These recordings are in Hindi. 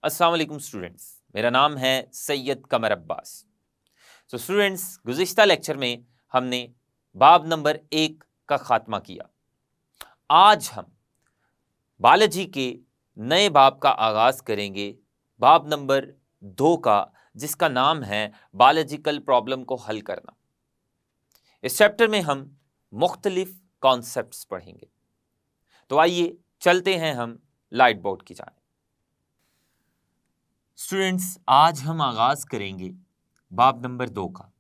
अस्सलाम वालेकुम स्टूडेंट्स, मेरा नाम है सैयद कमर अब्बास। स्टूडेंट्स, गुज़िश्ता लेक्चर में हमने बाब नंबर 1 का खात्मा किया। आज हम बायोलॉजी के नए बाब का आगाज़ करेंगे, बाब नंबर 2 का, जिसका नाम है बायोलॉजिकल प्रॉब्लम को हल करना। इस चैप्टर में हम मुख्तलिफ कॉन्सेप्ट्स पढ़ेंगे। तो आइए चलते हैं हम लाइट बोर्ड की जानिब। स्टूडेंट्स, आज हम आगाज़ करेंगे बाब नंबर 2 का।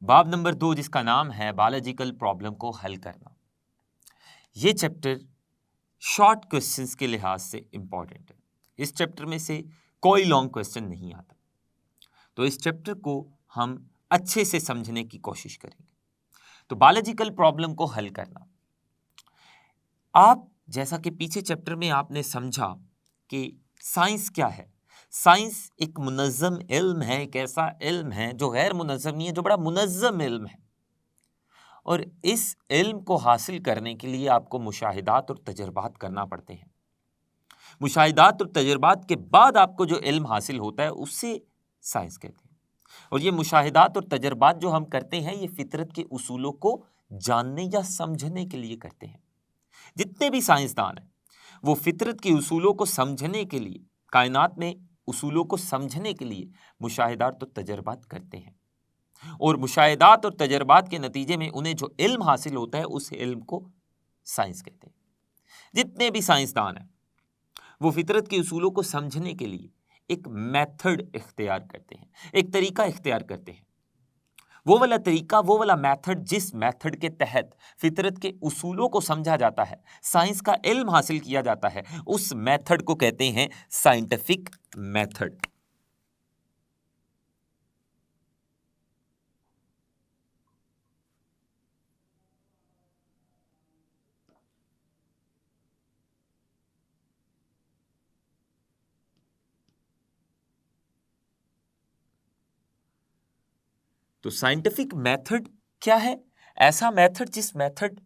बाब नंबर 2 जिसका नाम है बायोलॉजिकल प्रॉब्लम को हल करना। ये चैप्टर शॉर्ट क्वेश्चंस के लिहाज से इंपॉर्टेंट है। इस चैप्टर में से कोई लॉन्ग क्वेश्चन नहीं आता, तो इस चैप्टर को हम अच्छे से समझने की कोशिश करेंगे। तो बायोलॉजिकल प्रॉब्लम को हल करना, आप जैसा कि पीछे चैप्टर में आपने समझा कि साइंस क्या है। साइंस एक मुनज़्ज़म इल्म है, एक ऐसा इल्म है जो गैर मुनज़्ज़म नहीं है, जो बड़ा मुनज़्ज़म इल्म है। और इस इल्म को हासिल करने के लिए आपको मुशाहिदात और तजर्बात करना पड़ते हैं। मुशाहिदात और तजर्बात के बाद आपको जो इल्म हासिल होता है उससे साइंस कहते हैं। और ये मुशाहिदात और तजर्बात जो हम करते हैं, ये फितरत के उसूलों को जानने या समझने के लिए करते हैं। जितने भी साइंसदान हैं वो फितरत के उसूलों को समझने के लिए, कायनात में उसूलों को समझने के लिए मुशाहिदात और तजर्बात करते हैं। और मुशाहिदात और तजर्बात के नतीजे में उन्हें जो इल्म हासिल होता है उस इल्म को साइंस कहते हैं। जितने भी साइंसदान हैं वो फितरत के उसूलों को समझने के लिए एक मेथड इख्तियार करते हैं, एक तरीका इख्तियार करते हैं। वो वाला तरीका, वो वाला मेथड जिस मेथड के तहत फितरत के उसूलों को समझा जाता है, साइंस का इल्म हासिल किया जाता है, उस मेथड को कहते हैं साइंटिफिक मेथड। तो साइंटिफिक मेथड क्या है? ऐसा मेथड जिस मेथड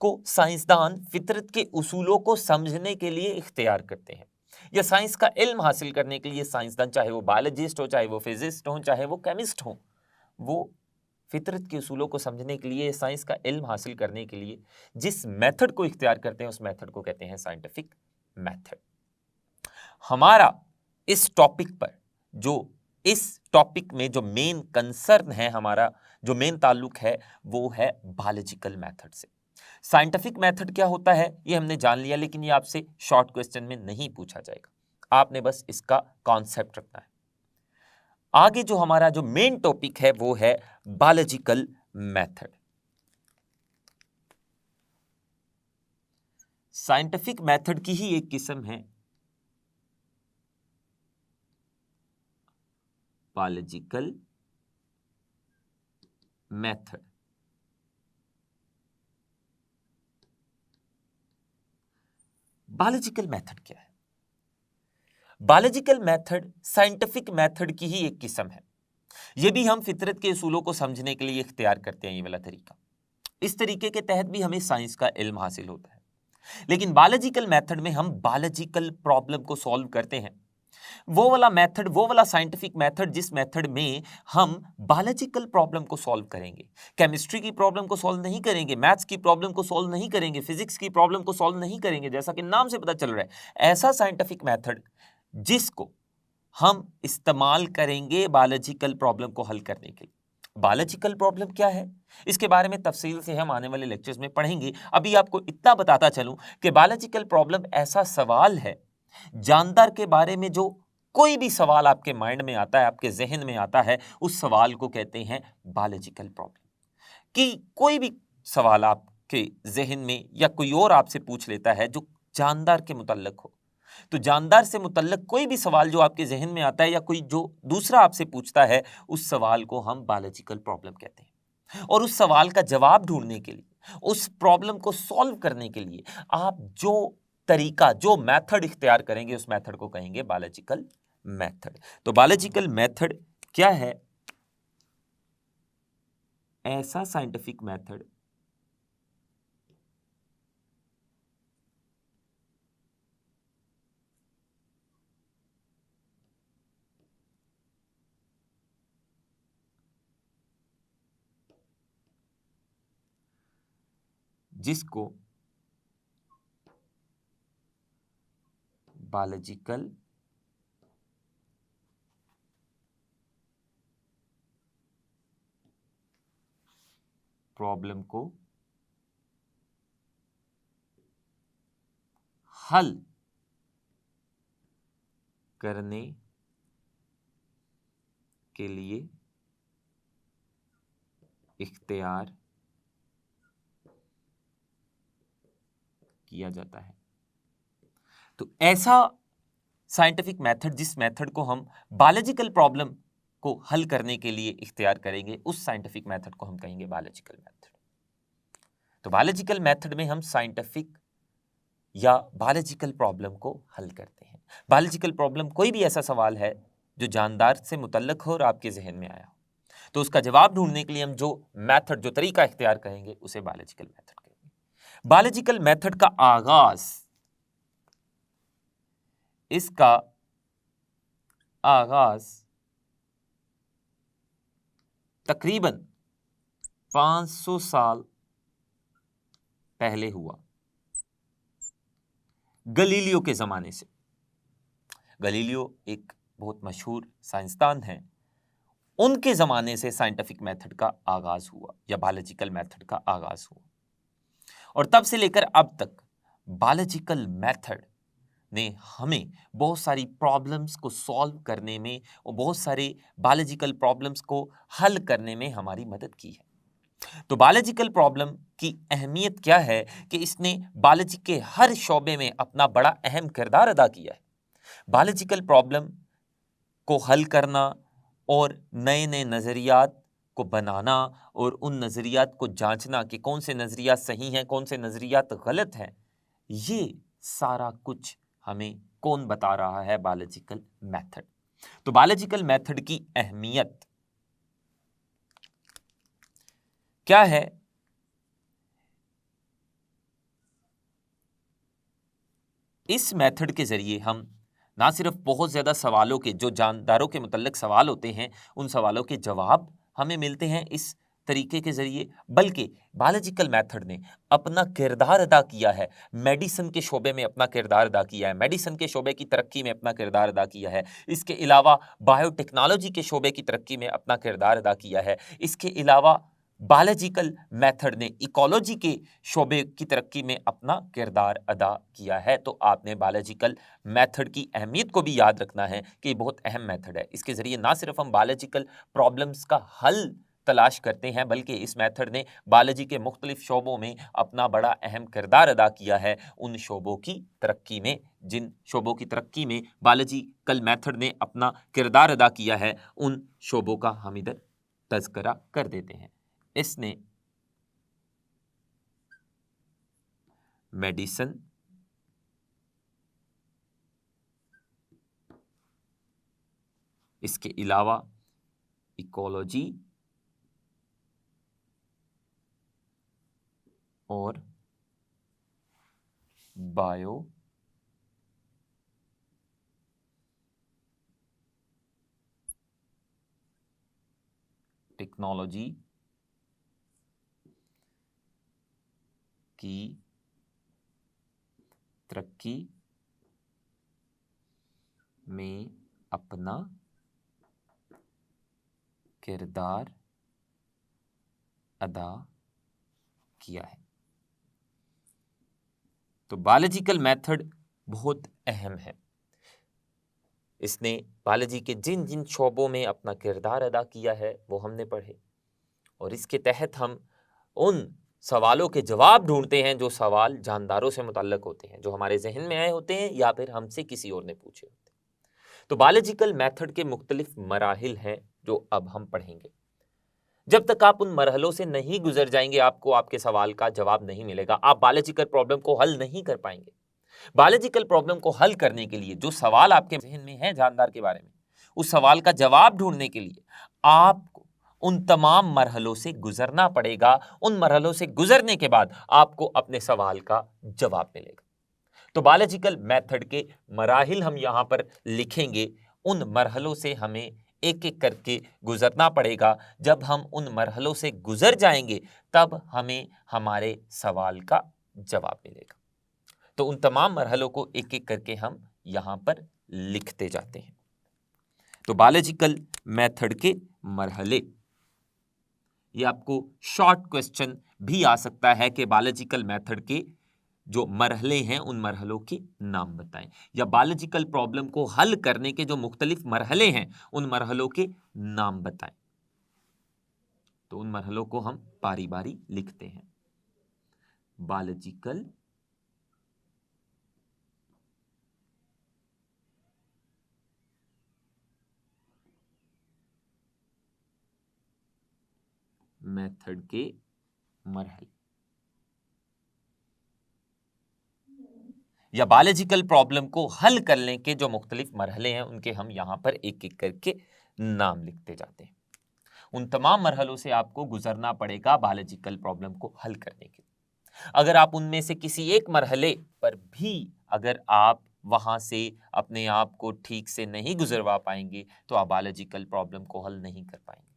को साइंसदान फितरत के उसूलों को समझने के लिए इख्तियार करते हैं, या साइंस का इल्म हासिल करने के लिए साइंसदान, चाहे वो बायोलॉजिस्ट हो, चाहे वो फिजिस्ट हो, चाहे वो केमिस्ट हो, वो फितरत के उसूलों को समझने के लिए, साइंस का इल्म हासिल करने के लिए जिस मेथड को इख्तियार करते हैं उस मेथड को कहते हैं साइंटिफिक मेथड। हमारा इस टॉपिक पर इस टॉपिक में जो मेन कंसर्न है, हमारा जो मेन ताल्लुक है, वो है बायोलॉजिकल मेथड से। साइंटिफिक मेथड क्या होता है ये हमने जान लिया, लेकिन ये आपसे शॉर्ट क्वेश्चन में नहीं पूछा जाएगा। आपने बस इसका कॉन्सेप्ट रखना है। आगे जो हमारा जो मेन टॉपिक है वो है बायोलॉजिकल मेथड। साइंटिफिक मेथड की ही एक किस्म है बायोलॉजिकल मेथड। बायोलॉजिकल मेथड क्या है? बायोलॉजिकल मेथड साइंटिफिक मेथड की ही एक किस्म है। यह भी हम फितरत के उसूलों को समझने के लिए इख्तियार करते हैं, ये वाला तरीका। इस तरीके के तहत भी हमें साइंस का इल्म हासिल होता है, लेकिन बायोलॉजिकल मेथड में हम बायोलॉजिकल प्रॉब्लम को सॉल्व करते हैं। वो वाला मेथड, वो वाला साइंटिफिक मेथड जिस मेथड में हम बायोलॉजिकल प्रॉब्लम को सॉल्व करेंगे, केमिस्ट्री की प्रॉब्लम को सॉल्व नहीं करेंगे, मैथ्स की प्रॉब्लम को सॉल्व नहीं करेंगे, फिजिक्स की प्रॉब्लम को सॉल्व नहीं करेंगे, जैसा कि नाम से पता चल रहा है। ऐसा साइंटिफिक मेथड जिसको हम इस्तेमाल करेंगे बायोलॉजिकल प्रॉब्लम को हल करने के लिए। बायोलॉजिकल प्रॉब्लम क्या है, इसके बारे में तफसील से हम आने वाले लेक्चर्स में पढ़ेंगे। अभी आपको इतना बताता चलूं कि बायोलॉजिकल प्रॉब्लम ऐसा सवाल है, जानदार के बारे में जो कोई भी सवाल आपके माइंड में आता है, आपके जहन में आता है, उस सवाल को कहते हैं बायोलॉजिकल प्रॉब्लम। कि कोई भी सवाल आपके जहन में या कोई और आपसे पूछ लेता है जो जानदार के मुतल्लिक हो, तो जानदार से मुतल्लिक कोई भी सवाल जो आपके जहन में आता है या कोई जो दूसरा आपसे पूछता है, उस सवाल को हम बायोलॉजिकल प्रॉब्लम कहते हैं। और उस सवाल का जवाब ढूंढने के लिए, उस प्रॉब्लम को सॉल्व करने के लिए आप जो तरीका, जो मेथड इख्तियार करेंगे, उस मेथड को कहेंगे बायोलॉजिकल मेथड। तो बायोलॉजिकल मेथड क्या है? ऐसा साइंटिफिक मेथड जिसको बायोलॉजिकल प्रॉब्लम को हल करने के लिए इख्तियार किया जाता है। तो ऐसा साइंटिफिक मेथड, जिस मेथड को हम बायोलॉजिकल प्रॉब्लम को हल करने के लिए इख्तियार करेंगे, उस साइंटिफिक मेथड को हम कहेंगे बायोलॉजिकल मेथड। तो बायोलॉजिकल मेथड में हम साइंटिफिक या बायोलॉजिकल प्रॉब्लम को हल करते हैं। बायोलॉजिकल प्रॉब्लम कोई भी ऐसा सवाल है जो जानदार से मुतल्लक हो और आपके जहन में आया हो, तो उसका जवाब ढूंढने के लिए हम जो मेथड, जो तरीका इख्तियार करेंगे, उसे बायोलॉजिकल मेथड कहेंगे। बायोलॉजिकल मेथड का आगाज, इसका आगाज तकरीबन 500 साल पहले हुआ, गलीलियो के जमाने से। गलीलियो एक बहुत मशहूर साइंसदान हैं, उनके जमाने से साइंटिफिक मेथड का आगाज हुआ या बायोलॉजिकल मेथड का आगाज हुआ, और तब से लेकर अब तक बायोलॉजिकल मेथड ने हमें बहुत सारी प्रॉब्लम्स को सॉल्व करने में और बहुत सारे बायोलॉजिकल प्रॉब्लम्स को हल करने में हमारी मदद की है। तो बायोलॉजिकल प्रॉब्लम की अहमियत क्या है कि इसने बायोलॉजी के हर शोबे में अपना बड़ा अहम किरदार अदा किया है। बायोलॉजिकल प्रॉब्लम को हल करना और नए नए नज़रियात को बनाना और उन नज़रियात को जांचना कि कौन से नज़रियात सही हैं, कौन से नज़रियात गलत हैं, ये सारा कुछ हमें कौन बता रहा है? Biological method. तो बायोलॉजिकल मेथड की अहमियत क्या है? इस मेथड के जरिए हम ना सिर्फ बहुत ज्यादा सवालों के, जो जानदारों के मुतल्लिक सवाल होते हैं, उन सवालों के जवाब हमें मिलते हैं इस तरीके के जरिए, बल्कि बायोलॉजिकल मेथड ने अपना किरदार अदा किया है, मेडिसिन के शोबे में अपना किरदार अदा किया है, मेडिसिन के शोबे की तरक्की में अपना किरदार अदा किया है। इसके अलावा बायोटेक्नोलॉजी के शोबे की तरक्की में अपना किरदार अदा किया है। इसके अलावा बायोलॉजिकल मेथड ने इकोलॉजी के शोबे की तरक्की में अपना किरदार अदा किया है। तो आपने बायोलॉजिकल मेथड की अहमियत को भी याद रखना है कि ये बहुत अहम मेथड है। इसके ज़रिए ना सिर्फ हम बायोलॉजिकल प्रॉब्लम्स का हल तलाश करते हैं, बल्कि इस मेथड ने बायोलॉजी के मुख्तलिफ शोबों में अपना बड़ा अहम किरदार अदा किया है उन शोबों की तरक्की में, जिन शोबों की तरक्की में बायोलॉजिकल मेथड ने अपना किरदार अदा किया है, उन शोबों का हम इधर तज़किरा कर देते हैं। इसने मेडिसिन, इसके अलावा इकोलॉजी और बायो टेक्नोलॉजी की तरक्की में अपना किरदार अदा किया है। तो बायोलॉजिकल मेथड बहुत अहम है। इसने बायोलॉजी के जिन जिन शोबों में अपना किरदार अदा किया है वो हमने पढ़े, और इसके तहत हम उन सवालों के जवाब ढूंढते हैं जो सवाल जानदारों से मुतल्लक होते हैं, जो हमारे जहन में आए होते हैं या फिर हमसे किसी और ने पूछे होते हैं। तो बायोलॉजिकल मेथड के मुख्तलिफ मराहिल हैं जो अब हम पढ़ेंगे। जब तक आप उन मरहलों से नहीं गुजर जाएंगे, आपको आपके सवाल का जवाब नहीं मिलेगा, आप बायोलॉजिकल प्रॉब्लम को हल नहीं कर पाएंगे। बायोलॉजिकल प्रॉब्लम को हल करने के लिए जो सवाल आपके जहन में है जानदार के बारे में, उस सवाल का जवाब ढूंढने के लिए आपको उन तमाम मरहलों से गुजरना पड़ेगा। उन मरहलों से गुजरने के बाद आपको अपने सवाल का जवाब मिलेगा। तो बायोलॉजिकल मेथड के मराहिल हम यहां पर लिखेंगे, उन मरहलों से हमें एक एक करके गुजरना पड़ेगा। जब हम उन मरहलों से गुजर जाएंगे तब हमें हमारे सवाल का जवाब मिलेगा। तो उन तमाम मरहलों को एक एक करके हम यहां पर लिखते जाते हैं। तो बायोलॉजिकल मेथड के मरहले, ये आपको शॉर्ट क्वेश्चन भी आ सकता है कि बायोलॉजिकल मेथड के जो मरहले हैं उन मरहलों के नाम बताएं, या बायोलॉजिकल प्रॉब्लम को हल करने के जो मुख्तलिफ मरहले हैं उन मरहलों के नाम बताएं। तो उन मरहलों को हम बारी बारी लिखते हैं। बायोलॉजिकल मेथड के मरहले, या बायोलॉजिकल प्रॉब्लम को हल करने के जो मुख्तलिफ मरहले हैं उनके हम यहां पर एक एक करके नाम लिखते जाते हैं। उन तमाम मरहलों से आपको गुजरना पड़ेगा बायोलॉजिकल प्रॉब्लम को हल करने के लिए। अगर आप उनमें से किसी एक मरहले पर भी अगर आप वहां से अपने आप को ठीक से नहीं गुजरवा पाएंगे तो आप बायोलॉजिकल प्रॉब्लम को हल नहीं कर पाएंगे।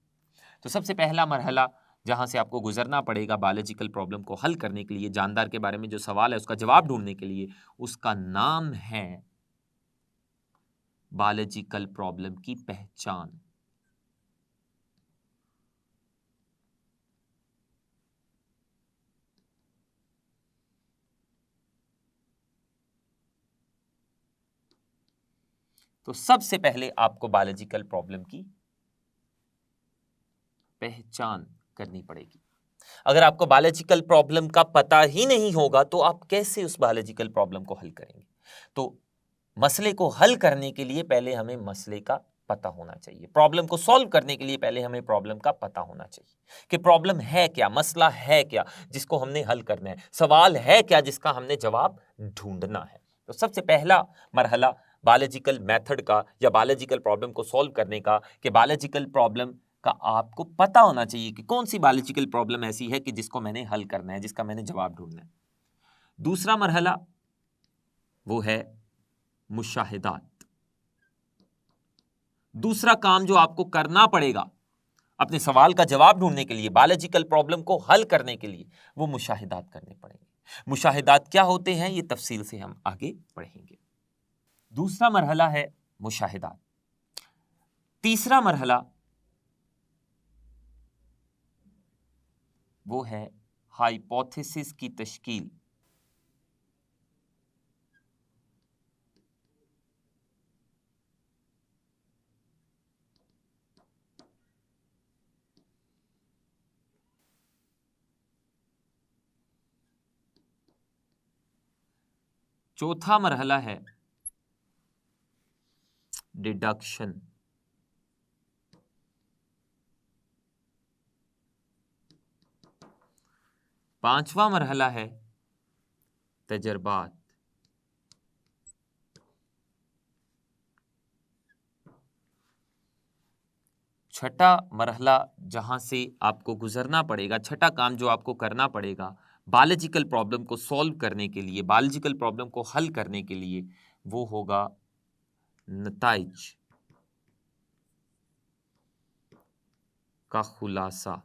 तो सबसे पहला मरहला जहां से आपको गुजरना पड़ेगा बायोलॉजिकल प्रॉब्लम को हल करने के लिए, जानदार के बारे में जो सवाल है उसका जवाब ढूंढने के लिए, उसका नाम है बायोलॉजिकल प्रॉब्लम की पहचान। तो सबसे पहले आपको बायोलॉजिकल प्रॉब्लम की पहचान करनी पड़ेगी। अगर आपको बायोलॉजिकल प्रॉब्लम का पता ही नहीं होगा तो आप कैसे उस बायोलॉजिकल प्रॉब्लम को हल करेंगे? तो मसले को हल करने के लिए पहले हमें मसले का पता होना चाहिए। प्रॉब्लम को सॉल्व करने के लिए पहले हमें प्रॉब्लम का पता होना चाहिए कि प्रॉब्लम है क्या, मसला है क्या जिसको हमने हल करना है, सवाल है क्या जिसका हमने जवाब ढूंढना है। तो सबसे पहला मरहला बायोलॉजिकल मेथड का या बायोलॉजिकल प्रॉब्लम को सॉल्व करने का कि बायोलॉजिकल प्रॉब्लम का आपको पता होना चाहिए कि कौन सी बायोलॉजिकल प्रॉब्लम ऐसी है कि जिसको मैंने हल करना है, जिसका मैंने जवाब ढूंढना है। दूसरा मरहला वो है मुशाहिदात। दूसरा काम जो आपको करना पड़ेगा अपने सवाल का जवाब ढूंढने के लिए, बायोलॉजिकल प्रॉब्लम को हल करने के लिए, वो मुशाहिदात करने पड़ेंगे। मुशाहिदात क्या होते हैं ये तफसील से हम आगे पढ़ेंगे। दूसरा मरहला है मुशाहिदात। तीसरा मरहला वो है हाइपोथेसिस की तश्कील। चौथा मरहला है डिडक्शन। पांचवा मरहला है तजर्बात। छठा मरहला जहां से आपको गुजरना पड़ेगा, छठा काम जो आपको करना पड़ेगा बायोलॉजिकल प्रॉब्लम को सॉल्व करने के लिए, बायोलॉजिकल प्रॉब्लम को हल करने के लिए, वो होगा नताइज का खुलासा।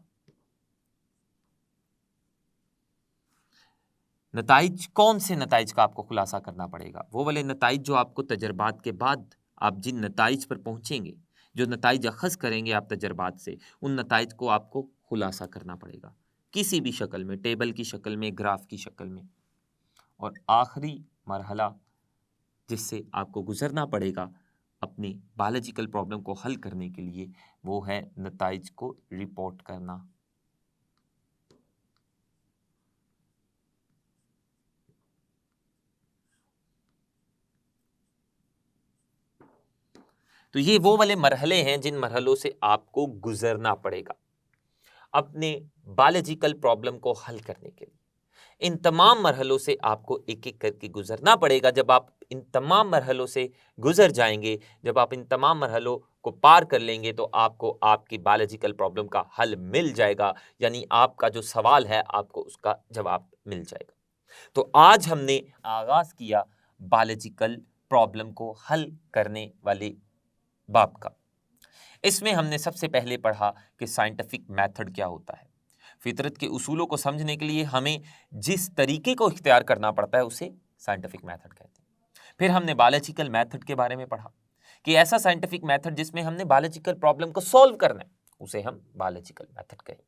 नताइज, कौन से नताइज का आपको खुलासा करना पड़ेगा? वो वाले नताइज जो आपको तजर्बात के बाद आप जिन नताइज पर पहुंचेंगे, जो नताइज अखज़ करेंगे आप तजर्बात से, उन नताइज को आपको खुलासा करना पड़ेगा किसी भी शक्ल में, टेबल की शक्ल में, ग्राफ की शक्ल में। और आखिरी मरहला जिससे आपको गुजरना पड़ेगा अपनी बायोलॉजिकल प्रॉब्लम को हल करने के लिए, वो है नताइज को रिपोर्ट करना। तो ये वो वाले मरहले हैं जिन मरहलों से आपको गुजरना पड़ेगा अपने बायोलॉजिकल प्रॉब्लम को हल करने के लिए। इन तमाम मरहलों से आपको एक एक करके गुजरना पड़ेगा। जब आप इन तमाम मरहलों से गुजर जाएंगे, जब आप इन तमाम मरहलों को पार कर लेंगे तो आपको आपकी बायोलॉजिकल प्रॉब्लम का हल मिल जाएगा, यानी आपका जो सवाल है आपको उसका जवाब मिल जाएगा। तो आज हमने आगाज किया बायोलॉजिकल प्रॉब्लम को हल करने वाले बाब का। इसमें हमने सबसे पहले पढ़ा कि साइंटिफिक मेथड क्या होता है। फितरत के उसूलों को समझने के लिए हमें जिस तरीके को इख्तियार करना पड़ता है उसे साइंटिफिक मेथड कहते हैं। फिर हमने बायोलॉजिकल मेथड के बारे में पढ़ा कि ऐसा साइंटिफिक मेथड जिसमें हमने बायोलॉजिकल प्रॉब्लम को सॉल्व करना है उसे हम बायोलॉजिकल मेथड कहेंगे।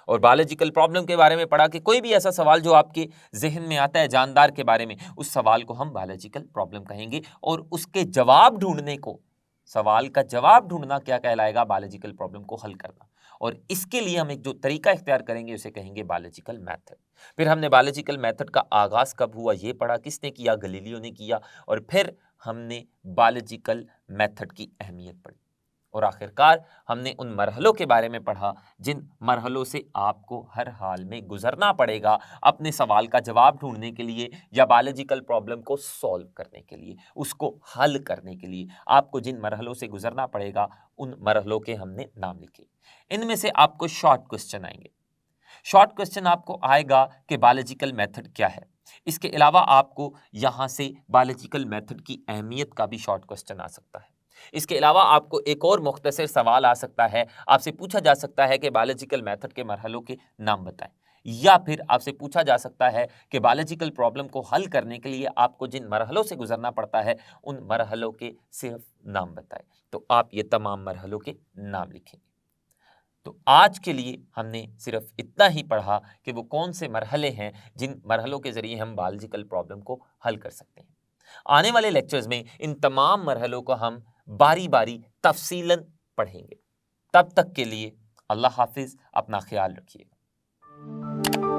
और बायोलॉजिकल प्रॉब्लम के बारे में पढ़ा कि कोई भी ऐसा सवाल जो आपके जहन में आता है जानदार के बारे में, उस सवाल को हम बायोलॉजिकल प्रॉब्लम कहेंगे और उसके जवाब ढूंढने को, सवाल का जवाब ढूंढना क्या कहलाएगा, बायोलॉजिकल प्रॉब्लम को हल करना। और इसके लिए हम एक जो तरीका इख्तियार करेंगे उसे कहेंगे बायोलॉजिकल मेथड। फिर हमने बायोलॉजिकल मेथड का आगाज कब हुआ ये पढ़ा, किसने किया, गलीलियो ने किया। और फिर हमने बायोलॉजिकल मेथड की अहमियत पढ़ी और आखिरकार हमने उन मरहलों के बारे में पढ़ा जिन मरहलों से आपको हर हाल में गुजरना पड़ेगा अपने सवाल का जवाब ढूंढने के लिए या बायोलॉजिकल प्रॉब्लम को सॉल्व करने के लिए, उसको हल करने के लिए आपको जिन मरहलों से गुजरना पड़ेगा उन मरहलों के हमने नाम लिखे। इनमें से आपको शॉर्ट क्वेश्चन आएंगे। शॉर्ट क्वेश्चन आपको आएगा कि बायोलॉजिकल मेथड क्या है। इसके अलावा आपको यहाँ से बायोलॉजिकल मेथड की अहमियत का भी शॉर्ट क्वेश्चन आ सकता है। इसके अलावा आपको एक और मुख्तसर सवाल आ सकता है, आपसे पूछा जा सकता है कि बायोलॉजिकल मेथड के मरहलों के नाम बताएं, या फिर आपसे पूछा जा सकता है कि बायोलॉजिकल प्रॉब्लम को हल करने के लिए आपको जिन मरहलों से गुजरना पड़ता है उन मरहलों के सिर्फ नाम बताएं। तो आप ये तमाम मरहलों के नाम लिखेंगे। तो आज के लिए हमने सिर्फ इतना ही पढ़ा कि वो कौन से मरहले हैं जिन मरहलों के जरिए हम बायोलॉजिकल प्रॉब्लम को हल कर सकते हैं। आने वाले लेक्चर्स में इन तमाम मरहलों को हम बारी बारी तफसीलन पढ़ेंगे। तब तक के लिए अल्लाह हाफिज, अपना ख्याल रखिएगा।